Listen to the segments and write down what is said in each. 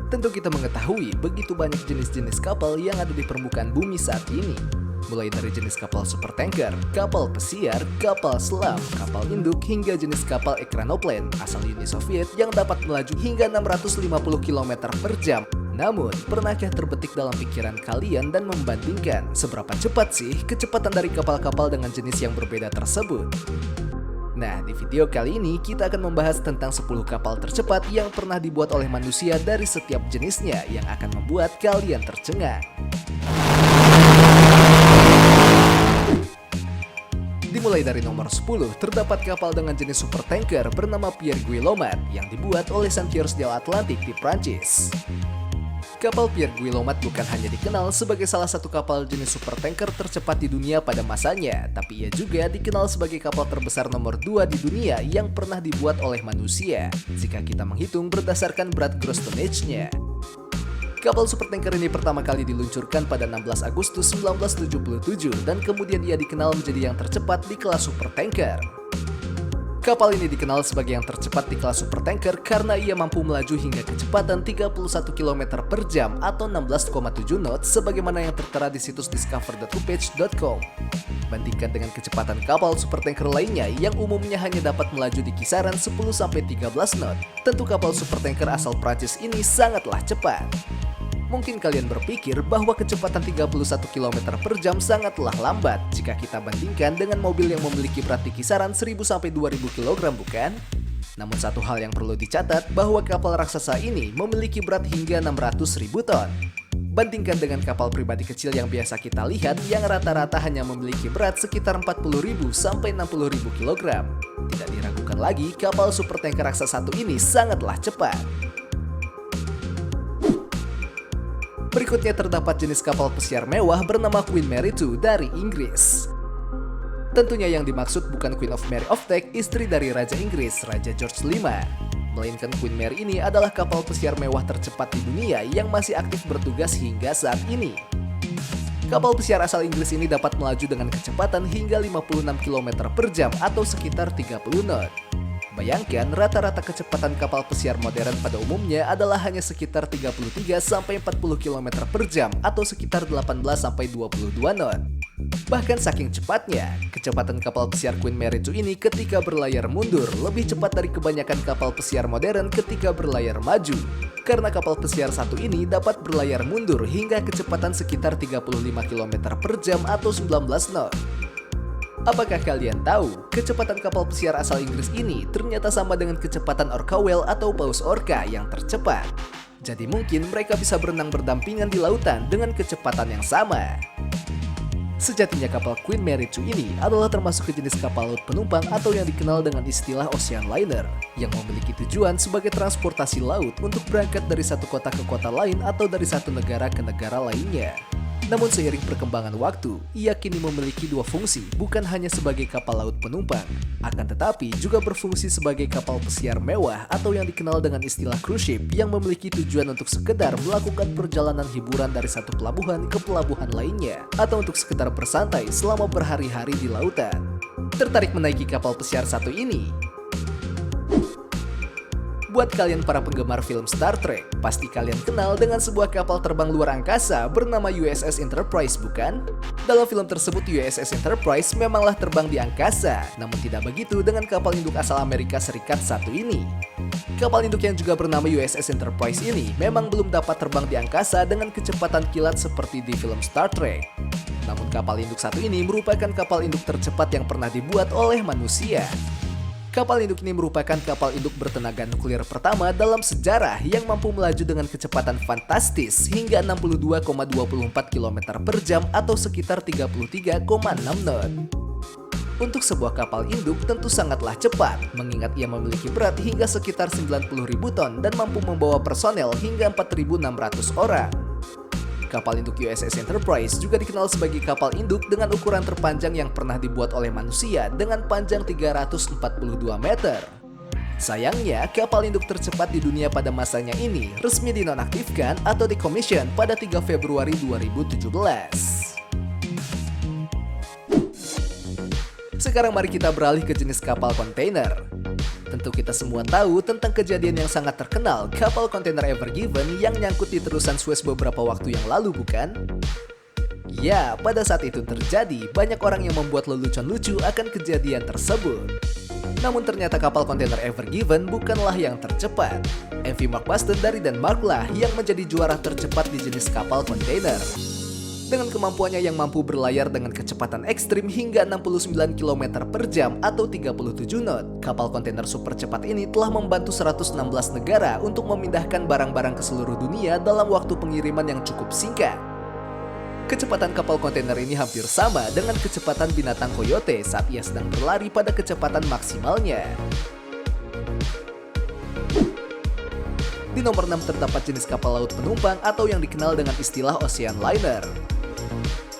Tentu kita mengetahui begitu banyak jenis-jenis kapal yang ada di permukaan bumi saat ini. Mulai dari jenis kapal supertanker, kapal pesiar, kapal selam, kapal induk, hingga jenis kapal ekranoplen asal Uni Soviet yang dapat melaju hingga 650 km per jam. Namun, pernahkah terbetik dalam pikiran kalian dan membandingkan seberapa cepat sih kecepatan dari kapal-kapal dengan jenis yang berbeda tersebut? Nah, di video kali ini kita akan membahas tentang 10 kapal tercepat yang pernah dibuat oleh manusia dari setiap jenisnya yang akan membuat kalian tercengang. Dimulai dari nomor 10, terdapat kapal dengan jenis supertanker bernama Pierre Guillaumat yang dibuat oleh Chantiers de l'Atlantique di Prancis. Kapal Pierre Guillaumat bukan hanya dikenal sebagai salah satu kapal jenis supertanker tercepat di dunia pada masanya, tapi ia juga dikenal sebagai kapal terbesar nomor 2 di dunia yang pernah dibuat oleh manusia, jika kita menghitung berdasarkan berat gross tonnage-nya. Kapal supertanker ini pertama kali diluncurkan pada 16 Agustus 1977 dan kemudian ia dikenal menjadi yang tercepat di kelas supertanker. Kapal ini dikenal sebagai yang tercepat di kelas supertanker karena ia mampu melaju hingga kecepatan 31 km per jam atau 16,7 knots sebagaimana yang tertera di situs discover.upage.com. Bandingkan dengan kecepatan kapal supertanker lainnya yang umumnya hanya dapat melaju di kisaran 10-13 knot, tentu kapal supertanker asal Prancis ini sangatlah cepat. Mungkin kalian berpikir bahwa kecepatan 31 km per jam sangatlah lambat jika kita bandingkan dengan mobil yang memiliki berat di kisaran 1000-2000 kg, bukan? Namun satu hal yang perlu dicatat bahwa kapal raksasa ini memiliki berat hingga 600.000 ton. Bandingkan dengan kapal pribadi kecil yang biasa kita lihat yang rata-rata hanya memiliki berat sekitar 40.000-60.000 kg. Tidak diragukan lagi, kapal supertanker raksasa satu ini sangatlah cepat. Berikutnya terdapat jenis kapal pesiar mewah bernama Queen Mary II dari Inggris. Tentunya yang dimaksud bukan Queen of Mary of Teck, istri dari Raja Inggris, Raja George V. Melainkan Queen Mary ini adalah kapal pesiar mewah tercepat di dunia yang masih aktif bertugas hingga saat ini. Kapal pesiar asal Inggris ini dapat melaju dengan kecepatan hingga 56 km per jam atau sekitar 30 knot. Bayangkan, rata-rata kecepatan kapal pesiar modern pada umumnya adalah hanya sekitar 33-40 km per jam atau sekitar 18-22 knot. Bahkan saking cepatnya, kecepatan kapal pesiar Queen Mary II ini ketika berlayar mundur lebih cepat dari kebanyakan kapal pesiar modern ketika berlayar maju. Karena kapal pesiar satu ini dapat berlayar mundur hingga kecepatan sekitar 35 km per jam atau 19 knot. Apakah kalian tahu, kecepatan kapal pesiar asal Inggris ini ternyata sama dengan kecepatan orca whale atau paus orca yang tercepat. Jadi mungkin mereka bisa berenang berdampingan di lautan dengan kecepatan yang sama. Sejatinya kapal Queen Mary II ini adalah termasuk ke jenis kapal laut penumpang atau yang dikenal dengan istilah ocean liner, yang memiliki tujuan sebagai transportasi laut untuk berangkat dari satu kota ke kota lain atau dari satu negara ke negara lainnya. Namun seiring perkembangan waktu, ia kini memiliki dua fungsi, bukan hanya sebagai kapal laut penumpang, akan tetapi juga berfungsi sebagai kapal pesiar mewah atau yang dikenal dengan istilah cruise ship yang memiliki tujuan untuk sekedar melakukan perjalanan hiburan dari satu pelabuhan ke pelabuhan lainnya, atau untuk sekedar bersantai selama berhari-hari di lautan. Tertarik menaiki kapal pesiar satu ini? Buat kalian para penggemar film Star Trek, pasti kalian kenal dengan sebuah kapal terbang luar angkasa bernama USS Enterprise, bukan? Dalam film tersebut USS Enterprise memanglah terbang di angkasa, namun tidak begitu dengan kapal induk asal Amerika Serikat satu ini. Kapal induk yang juga bernama USS Enterprise ini memang belum dapat terbang di angkasa dengan kecepatan kilat seperti di film Star Trek. Namun kapal induk satu ini merupakan kapal induk tercepat yang pernah dibuat oleh manusia. Kapal induk ini merupakan kapal induk bertenaga nuklir pertama dalam sejarah yang mampu melaju dengan kecepatan fantastis hingga 62,24 km per jam atau sekitar 33,6 knot. Untuk sebuah kapal induk tentu sangatlah cepat, mengingat ia memiliki berat hingga sekitar 90.000 ton dan mampu membawa personel hingga 4.600 orang. Kapal induk USS Enterprise juga dikenal sebagai kapal induk dengan ukuran terpanjang yang pernah dibuat oleh manusia dengan panjang 342 meter. Sayangnya, kapal induk tercepat di dunia pada masanya ini resmi dinonaktifkan atau decommission pada 3 Februari 2017. Sekarang mari kita beralih ke jenis kapal kontainer. Tentu kita semua tahu tentang kejadian yang sangat terkenal kapal kontainer Ever Given yang nyangkut di terusan Suez beberapa waktu yang lalu, bukan? Ya, pada saat itu terjadi, banyak orang yang membuat lelucon lucu akan kejadian tersebut. Namun ternyata kapal kontainer Ever Given bukanlah yang tercepat. MV Mark Baston dari Denmark lah yang menjadi juara tercepat di jenis kapal kontainer. Dengan kemampuannya yang mampu berlayar dengan kecepatan ekstrim hingga 69 km per jam atau 37 knot, kapal kontainer super cepat ini telah membantu 116 negara untuk memindahkan barang-barang ke seluruh dunia dalam waktu pengiriman yang cukup singkat. Kecepatan kapal kontainer ini hampir sama dengan kecepatan binatang coyote saat ia sedang berlari pada kecepatan maksimalnya. Di nomor 6 terdapat jenis kapal laut penumpang atau yang dikenal dengan istilah ocean liner.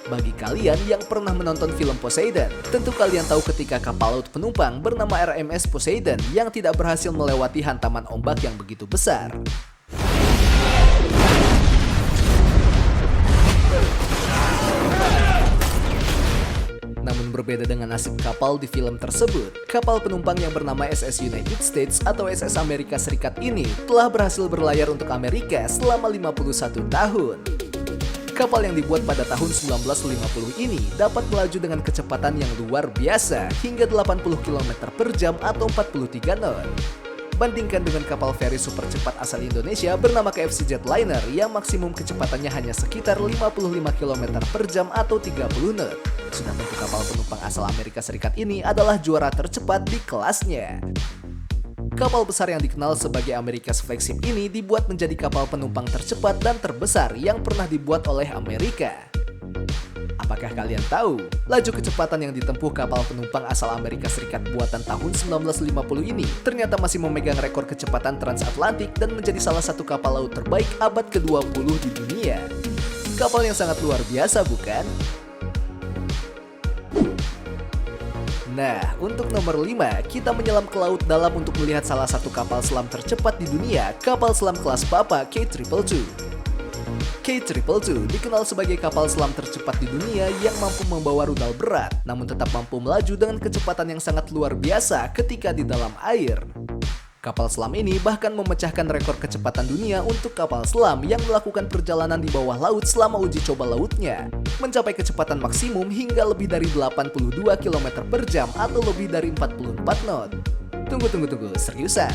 Bagi kalian yang pernah menonton film Poseidon, tentu kalian tahu ketika kapal laut penumpang bernama RMS Poseidon yang tidak berhasil melewati hantaman ombak yang begitu besar. Namun berbeda dengan nasib kapal di film tersebut, kapal penumpang yang bernama SS United States atau SS Amerika Serikat ini telah berhasil berlayar untuk Amerika selama 51 tahun. Kapal yang dibuat pada tahun 1950 ini dapat melaju dengan kecepatan yang luar biasa hingga 80 km per jam atau 43 knot. Bandingkan dengan kapal feri super cepat asal Indonesia bernama KFC Jetliner yang maksimum kecepatannya hanya sekitar 55 km per jam atau 30 knot. Sudah tentu kapal penumpang asal Amerika Serikat ini adalah juara tercepat di kelasnya. Kapal besar yang dikenal sebagai America's Flagship ini dibuat menjadi kapal penumpang tercepat dan terbesar yang pernah dibuat oleh Amerika. Apakah kalian tahu, laju kecepatan yang ditempuh kapal penumpang asal Amerika Serikat buatan tahun 1950 ini ternyata masih memegang rekor kecepatan transatlantik dan menjadi salah satu kapal laut terbaik abad ke-20 di dunia. Kapal yang sangat luar biasa, bukan? Nah, untuk nomor 5, kita menyelam ke laut dalam untuk melihat salah satu kapal selam tercepat di dunia, kapal selam kelas Papa K222. K222 dikenal sebagai kapal selam tercepat di dunia yang mampu membawa rudal berat, namun tetap mampu melaju dengan kecepatan yang sangat luar biasa ketika di dalam air. Kapal selam ini bahkan memecahkan rekor kecepatan dunia untuk kapal selam yang melakukan perjalanan di bawah laut selama uji coba lautnya, mencapai kecepatan maksimum hingga lebih dari 82 km per jam atau lebih dari 44 knot. Tunggu, seriusan?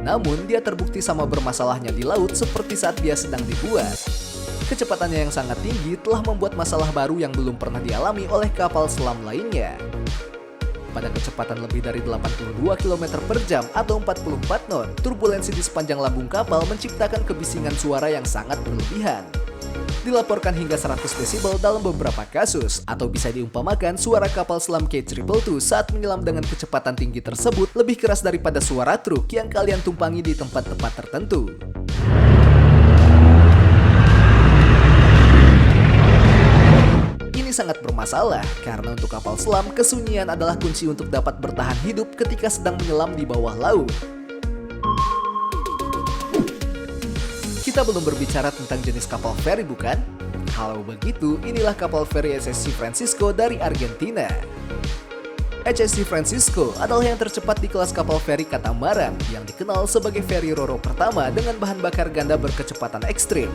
Namun dia terbukti sama bermasalahnya di laut seperti saat dia sedang dibuat. Kecepatannya yang sangat tinggi telah membuat masalah baru yang belum pernah dialami oleh kapal selam lainnya. Pada kecepatan lebih dari 82 km per jam atau 44 knot, turbulensi di sepanjang lambung kapal menciptakan kebisingan suara yang sangat berlebihan. Dilaporkan hingga 100 desibel dalam beberapa kasus, atau bisa diumpamakan suara kapal selam K222 saat menyelam dengan kecepatan tinggi tersebut lebih keras daripada suara truk yang kalian tumpangi di tempat-tempat tertentu. Sangat bermasalah karena untuk kapal selam kesunyian adalah kunci untuk dapat bertahan hidup ketika sedang menyelam di bawah laut. Kita belum berbicara tentang jenis kapal feri, bukan? Kalau begitu, inilah kapal feri HSC Francisco dari Argentina. HSC Francisco adalah yang tercepat di kelas kapal feri katamaran yang dikenal sebagai feri Roro pertama dengan bahan bakar ganda berkecepatan ekstrim.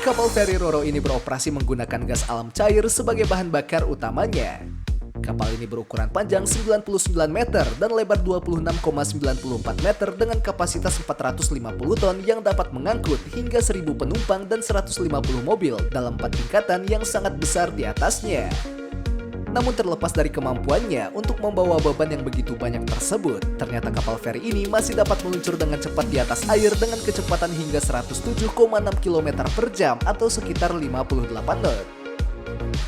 Kapal feri Roro ini beroperasi menggunakan gas alam cair sebagai bahan bakar utamanya. Kapal ini berukuran panjang 99 meter dan lebar 26,94 meter dengan kapasitas 450 ton yang dapat mengangkut hingga 1000 penumpang dan 150 mobil dalam 4 tingkatan yang sangat besar di atasnya. Namun terlepas dari kemampuannya untuk membawa beban yang begitu banyak tersebut, ternyata kapal feri ini masih dapat meluncur dengan cepat di atas air dengan kecepatan hingga 107,6 km per jam atau sekitar 58 knot.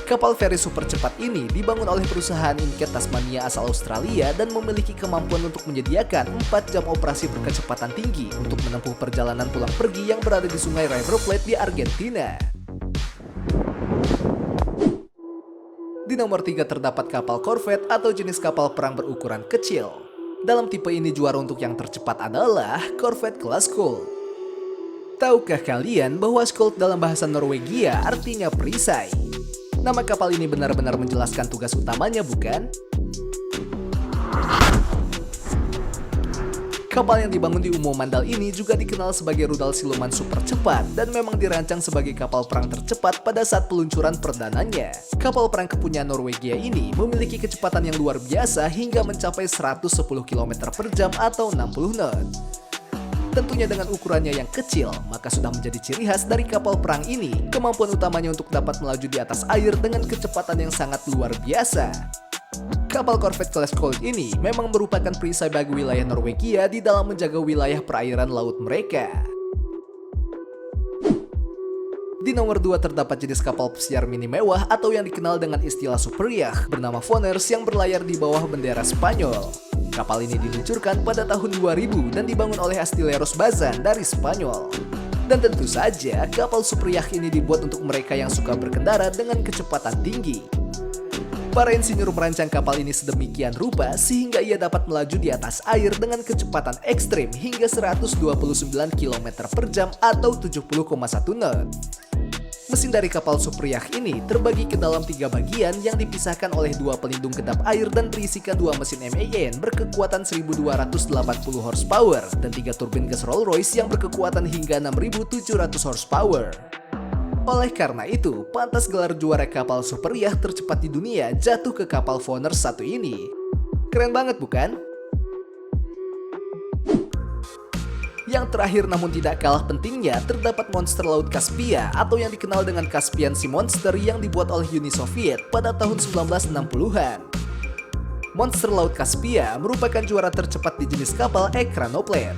Kapal feri super cepat ini dibangun oleh perusahaan Incat Tasmania asal Australia dan memiliki kemampuan untuk menyediakan 4 jam operasi berkecepatan tinggi untuk menempuh perjalanan pulang pergi yang berada di sungai River Plate di Argentina. Di nomor 3 terdapat kapal korvet atau jenis kapal perang berukuran kecil. Dalam tipe ini juara untuk yang tercepat adalah korvet kelas Skuld. Tahukah kalian bahwa Skuld dalam bahasa Norwegia artinya perisai? Nama kapal ini benar-benar menjelaskan tugas utamanya, bukan? Kapal yang dibangun di Umo Mandal ini juga dikenal sebagai rudal siluman super cepat dan memang dirancang sebagai kapal perang tercepat pada saat peluncuran perdananya. Kapal perang kepunyaan Norwegia ini memiliki kecepatan yang luar biasa hingga mencapai 110 km per jam atau 60 knot. Tentunya dengan ukurannya yang kecil, maka sudah menjadi ciri khas dari kapal perang ini. Kemampuan utamanya untuk dapat melaju di atas air dengan kecepatan yang sangat luar biasa. Kapal korvet kelas Colt ini memang merupakan perisai bagi wilayah Norwegia di dalam menjaga wilayah perairan laut mereka. Di nomor 2 terdapat jenis kapal pesiar mini mewah atau yang dikenal dengan istilah super yacht bernama Voners yang berlayar di bawah bendera Spanyol. Kapal ini diluncurkan pada tahun 2000 dan dibangun oleh Astilleros Bazan dari Spanyol. Dan tentu saja kapal super yacht ini dibuat untuk mereka yang suka berkendara dengan kecepatan tinggi. Para insinyur merancang kapal ini sedemikian rupa sehingga ia dapat melaju di atas air dengan kecepatan ekstrim hingga 129 km per jam atau 70,1 knot. Mesin dari kapal super yacht ini terbagi ke dalam 3 bagian yang dipisahkan oleh 2 pelindung kedap air dan berisikan 2 mesin MAN berkekuatan 1280 horsepower dan 3 turbin gas Rolls-Royce yang berkekuatan hingga 6700 horsepower. Oleh karena itu, pantas gelar juara kapal super yacht tercepat di dunia jatuh ke kapal Voners satu ini. Keren banget bukan? Yang terakhir namun tidak kalah pentingnya terdapat monster laut Caspia atau yang dikenal dengan Caspian Sea Monster yang dibuat oleh Uni Soviet pada tahun 1960-an. Monster laut Caspia merupakan juara tercepat di jenis kapal Ekranoplen,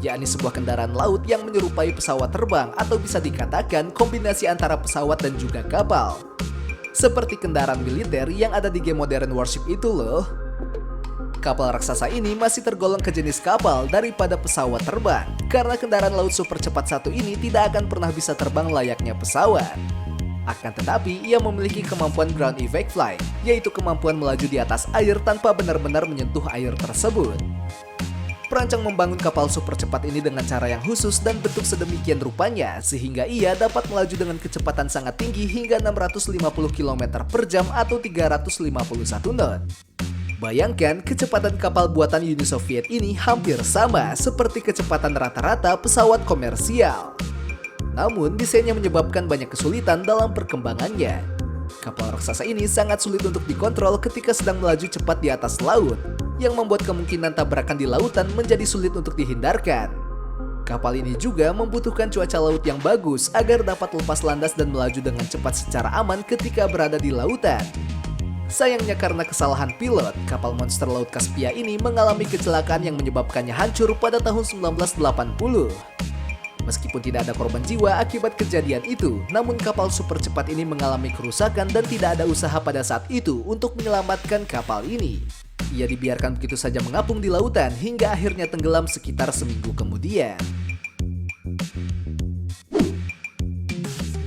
yakni sebuah kendaraan laut yang menyerupai pesawat terbang atau bisa dikatakan kombinasi antara pesawat dan juga kapal. Seperti kendaraan militer yang ada di game Modern Warship itu loh. Kapal raksasa ini masih tergolong ke jenis kapal daripada pesawat terbang, karena kendaraan laut super cepat satu ini tidak akan pernah bisa terbang layaknya pesawat. Akan tetapi, ia memiliki kemampuan ground effect flight, yaitu kemampuan melaju di atas air tanpa benar-benar menyentuh air tersebut. Perancang membangun kapal super cepat ini dengan cara yang khusus dan bentuk sedemikian rupanya sehingga ia dapat melaju dengan kecepatan sangat tinggi hingga 650 km per jam atau 351 knot. Bayangkan kecepatan kapal buatan Uni Soviet ini hampir sama seperti kecepatan rata-rata pesawat komersial. Namun desainnya menyebabkan banyak kesulitan dalam perkembangannya. Kapal raksasa ini sangat sulit untuk dikontrol ketika sedang melaju cepat di atas laut, yang membuat kemungkinan tabrakan di lautan menjadi sulit untuk dihindarkan. Kapal ini juga membutuhkan cuaca laut yang bagus agar dapat lepas landas dan melaju dengan cepat secara aman ketika berada di lautan. Sayangnya karena kesalahan pilot, kapal monster laut Caspia ini mengalami kecelakaan yang menyebabkannya hancur pada tahun 1980. Meskipun tidak ada korban jiwa akibat kejadian itu, namun kapal super cepat ini mengalami kerusakan dan tidak ada usaha pada saat itu untuk menyelamatkan kapal ini. Ia dibiarkan begitu saja mengapung di lautan hingga akhirnya tenggelam sekitar seminggu kemudian.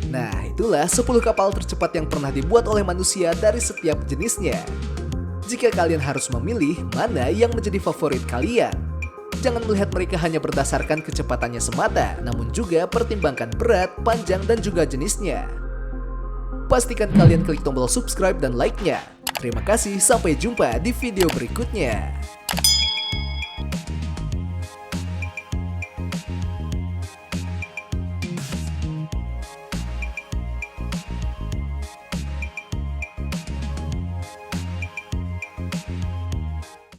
Nah, itulah 10 kapal tercepat yang pernah dibuat oleh manusia dari setiap jenisnya. Jika kalian harus memilih mana yang menjadi favorit kalian, jangan melihat mereka hanya berdasarkan kecepatannya semata, namun juga pertimbangkan berat, panjang, dan juga jenisnya. Pastikan kalian klik tombol subscribe dan like-nya. Terima kasih, sampai jumpa di video berikutnya.